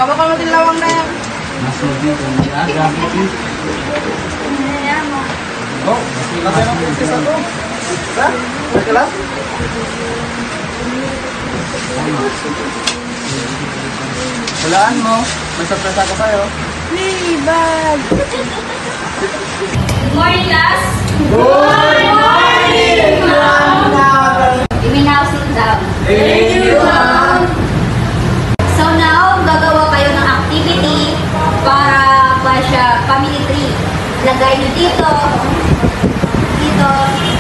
Baka natin lawang na yan. Mas dito, aga. Oh, kasi ng umpisa to. Ha? Teka lang. Walaan mo. May surprise ako sa'yo. Libag! Good morning, class! Good morning, ma'am! You may now sit down. Thank you, ma'am! So now, gagawa kayo ng activity para siya family tree. Lagay nyo dito,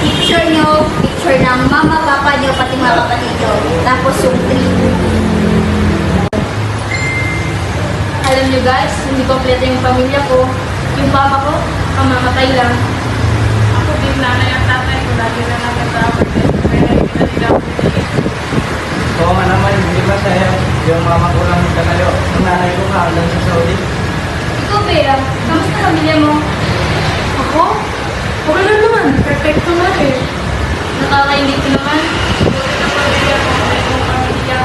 picture nyo, picture ng mama, papa nyo, pati mga kapatid nyo. Tapos yung tree. Alam nyo guys, hindi kompleto yung pamilya ko. Yung papa ko, kamamatay lang. Ako din nanay at tatay ko, lagi na nagkatapos. Kaya nakikita nila ako din. Oo nga naman, hindi ba sa'yo? Yung mama ko lang kanayo. Ang nanay ko nga, lang sa Saudi. Ikaw, Bea, kamusta pamilya mo? Ako? Okay lang naman. Perfecto nga eh. Nakakaingit ko naman. Buti na pamilya ko, kompletong pamilya.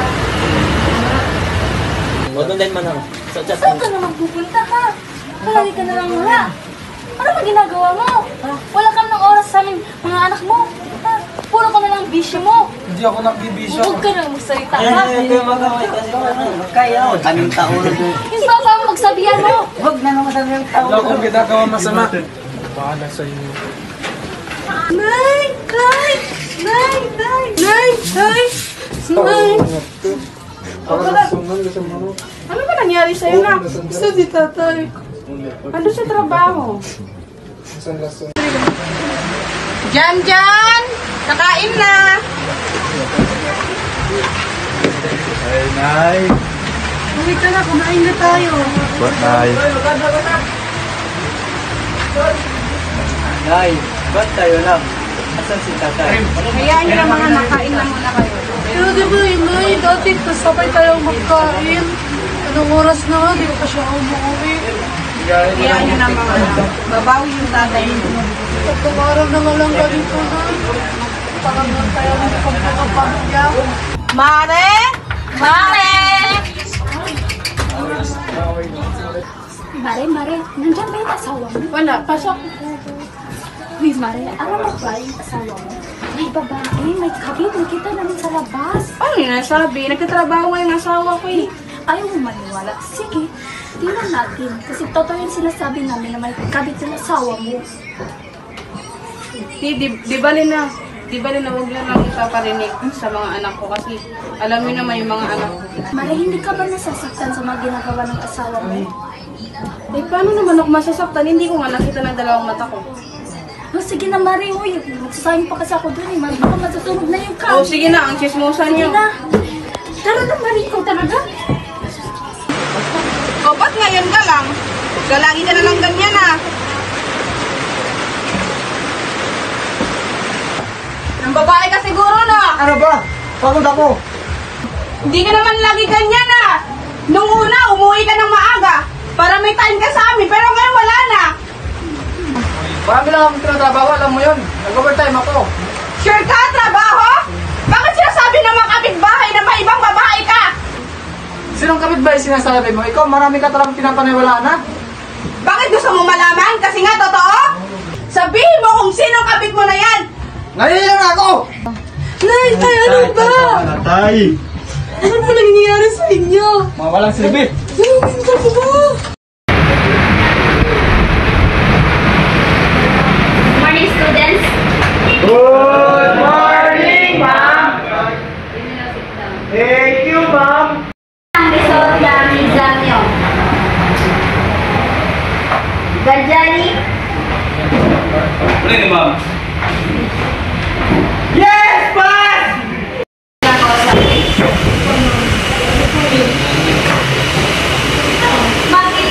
Wadon din man ako. Sa chat Saan ka naman pupunta ka? Palagi ka na lang wala. Ano ba ginagawa mo? Wala ka ng oras sa amin, mga anak mo. Puro ka na lang bisyo mo. Hindi ako nagbibisyo. Huwag ka nang magsalita ka. Ito yung magawin kasi kaya ako. Daming taon. Yung papa mo, magsabihan mo. Huwag na naman daming taon. Wala akong ginagawa masama. Bahala sa inyo. Nay! Nay! Nay! Nay! Nay! Nay! Nay! Ano ba nangyari sa'yo na? Gusto di tatay. Ando sa trabaho. Jan! Nakain na! Ay, Nay. Uwi ka na, kumain na tayo. What, Nay? Nay, ba't tayo lang? Asan si tatay? Hayaan nyo na mga nakain na muna kayo. Pero di ba, Inay, dati kasabay tayong magkain. Anong oras na nga, di ko pa siya umuwi. Hayaan nyo na mga babawi yung tatay nyo. Tatlong araw na nga lang ganito na. Parang lang tayo ng pagkakapagya. Mare! Mare! Mare, nandyan ba yung asawa mo? Wala, pasok. Please, Mare, alam mo ba yung asawa mo? May babae, may kabit, nakita namin sa labas. Ano yung nasabi? Nagtatrabaho nga yung asawa ko eh. Ayaw mo maniwala. Sige, tingnan natin. Kasi totoo yung sinasabi namin na may kabit yung asawa mo. Di bali na huwag na lang ipaparinig sa mga anak ko kasi alam mo naman yung mga anak ko. Mare, hindi ka ba nasasaktan sa mga ginagawa ng asawa mo? Eh, paano naman ako masasaktan? Hindi ko nga nakita ng dalawang mata ko. Oh, sige na, Mare, uy. Magsasayang pa kasi ako dun eh. Baka matutunog na yung Oh, sige na, ang chismosan Sige niyo. na. Tara na, Mare, ikaw talaga. O, ba't ngayon ka lang? Galagi ka na lang ganyan ah. Ang babae ka siguro na. Ano ba? Pagod ako. Hindi ka naman lagi ganyan ah. Nung una, umuwi ka ng maaga para may time ka sa amin, pero ngayon wala na. Marami lang akong tinatrabaho, alam mo yun. Nag-overtime ako. Sure ka, trabaho? Bakit sinasabi ng mga kapitbahay na may ibang babae ka? Sinong kapitbahay sinasabi mo? Ikaw, marami ka talagang pinapaniwalaan na. Bakit gusto mo malaman? Kasi nga, totoo? Sabihin mo kung sinong kapit mo na yan! Ngayon lang ako! Nay, tay, ano ba? Tay! Ano ba nangyayari sa inyo? Mga walang silbi. Ano ba? Good morning, students. Good morning, ma'am! Thank you, ma'am! Ang result ng exam nyo. Gajali, Ano yun, ma'am? Yes, pass! bakit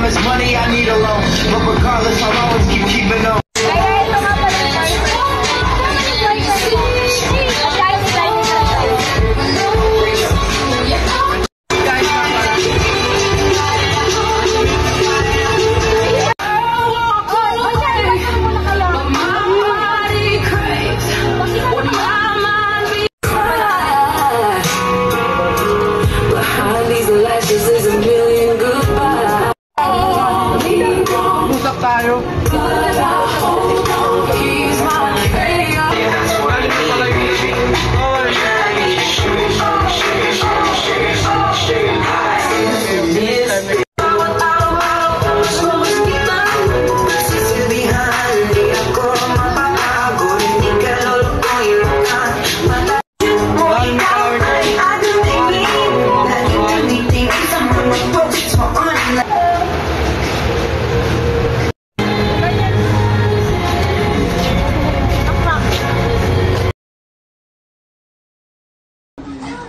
much money, I need a loan. But regardless, I'll always keeping on. Kaya ito nga pala yung boyfriend ko. Tama yung boyfriend ko. Shiny tayo. Usap tayo.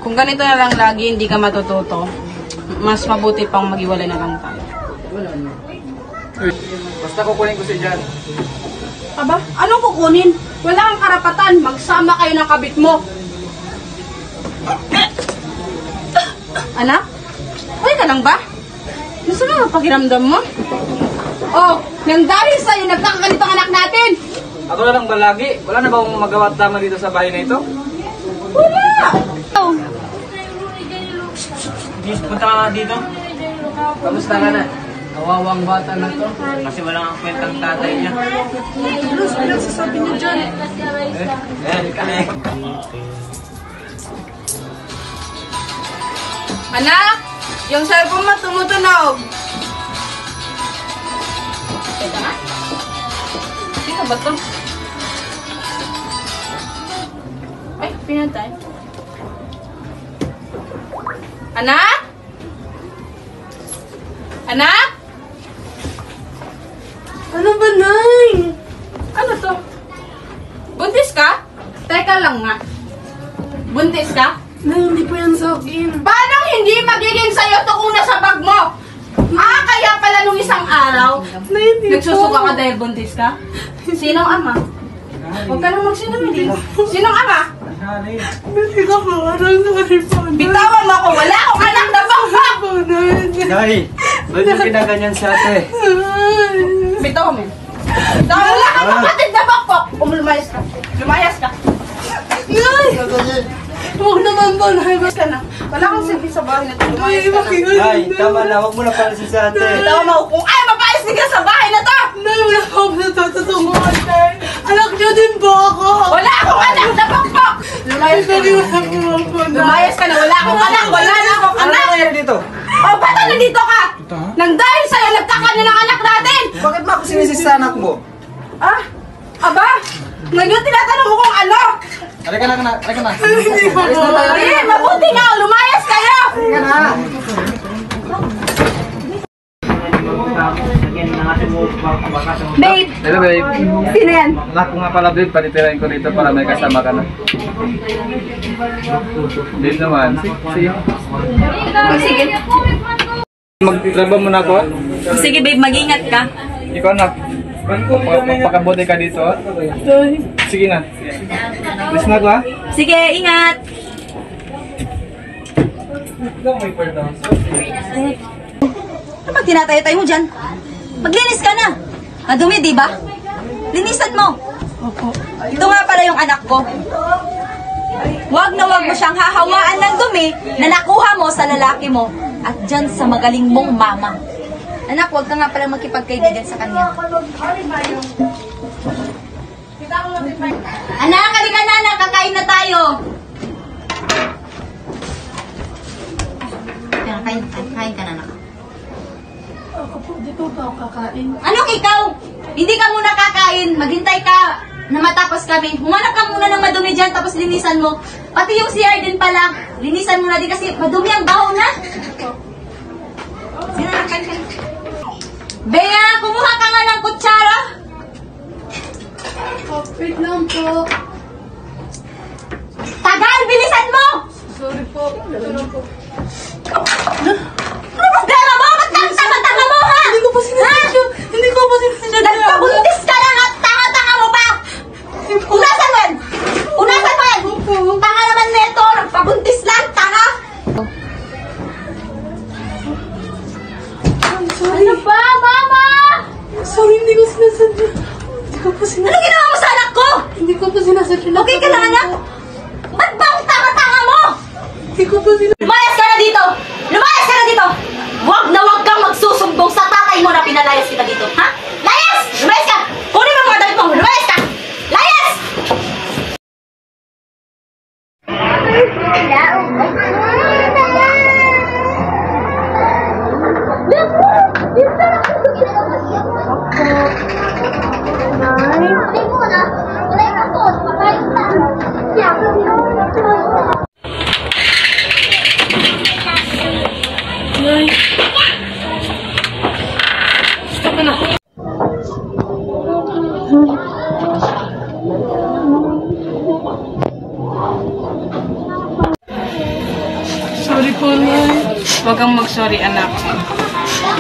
Kung ganito na lang lagi, hindi ka matututo. Mas mabuti pang maghiwalay na lang tayo. Basta kukunin ko si Jan. Aba, anong kukunin? Wala kang karapatan. Magsama kayo ng kabit mo. Anak? Okay ka lang ba? Gusto mo ang pakiramdam mo? Oh, nang dahil sa'yo, nagkakaganito ang anak natin. Ako na lang ba lagi? Wala na ba akong magawa at tama dito sa bahay na ito? Wala! Oh, Punta ka dito. Kamusta ka na? Kawawang bata na to. Kasi wala kang kwentang tatay niya. Ano sasabi niyo dyan? anak! Yung cellphone mo tumutunog. Teka nga. Sino ba to? Ay, pinantay. Anak? Anak? Ano ba, Nay? Ano to? Buntis ka? Teka lang nga. Buntis ka? Nay, hindi po yan sa akin. Paano hindi magiging sa'yo to kung nasa bag mo? Ah, kaya pala nung isang araw, Nay, hindi nagsusuka po. ka dahil buntis ka? Sinong ama? Huwag ka nang magsinungaling. Sinong ama? Hindi ka parang sorry po, Nay. Bitawan mo ako, wala akong anak na bangka! Po, Nay. Nay, ba't yung kinaganyan si ate? Bitawan mo. Bitawan, wala kang kapatid na bangkok! Lumayas ka. Lumayas ka. Nay! Huwag naman po, Nay. Lumayas ka na. Wala kang silbi sa bahay na ito. Lumayas Nay, ka na. makinig. Nay, tama na. Huwag mo na pala si ate. Bitawan mo ako kung ay mapayos ka sa bahay na to! Nay, wala akong natututungan, Nay. Anak niyo din po ako. Wala akong anak na bangkok! Lumayas ka Nay, na. wala naman po, Nay. Lumayas ka na. Wala akong anak. Wala na akong Ano anak. nangyari dito? O, ba't nandito ka? Nang dahil sa'yo, nagkakanya ng anak natin! Bakit ba ako sinisis sa anak mo? Ah? Aba? Ngayon tinatanong mo kung ano? Halika na. Halika na. Hindi po po. Eh, mabuti nga, lumayas kayo! Halika na. Babe, Hello, babe. sino yan? Anak ko nga pala, babe. Patitirahin ko dito para may kasama ka na. Babe naman. Sige. Sige. Magtrabaho muna ako. Sige babe, mag-ingat ka. Ikaw anak. Pakabuti ka dito. Sige na. Listen na ko ha. Sige, ingat. Ano pag tinatay-tay mo dyan? Maglinis ka na. Madumi, di ba? Linisan mo. Ito nga pala yung anak ko. Huwag na huwag mo siyang hahawaan ng dumi na nakuha mo sa lalaki mo at dyan sa magaling mong mama. Anak, huwag ka nga pala makipagkaibigan sa kanya. Anak, halika na, anak. Kakain na tayo. Kain ka na, anak. Ako po, dito pa ako kakain. Anong ikaw? Hindi ka muna kakain. Maghintay ka na matapos kami. Humanap ka muna ng madumi dyan tapos linisan mo. Pati yung CR din pala. Linisan mo na din kasi madumi ang baho na. Sige na, kain. Bea, kumuha ka nga ng kutsara. Wait lang po. Tagal, bilisan mo! Sorry po. Ano problema mo? Ba't kang tanga-tanga mo, ha? Hindi ko Magbigay ka ng anak? Ba't ba ang tanga-tanga mo? Hindi ko pa sila... Lumayas ka na dito! Lumayas ka na dito! Huwag na huwag kang magsusumbong sa tatay mo na pinalayas kita dito, ha? Layas! Lumayas ka! Kunin mo ang mga damit mo! Lumayas ka! Layas! Sorry po, Nay. Huwag kang mag-sorry, anak.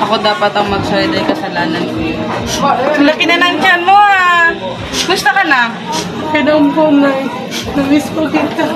Ako dapat ang mag-sorry dahil kasalanan ko yun. Laki na ng tiyan mo, ha? Gusto ka na? Kailan po, Nay. Namiss ko kita.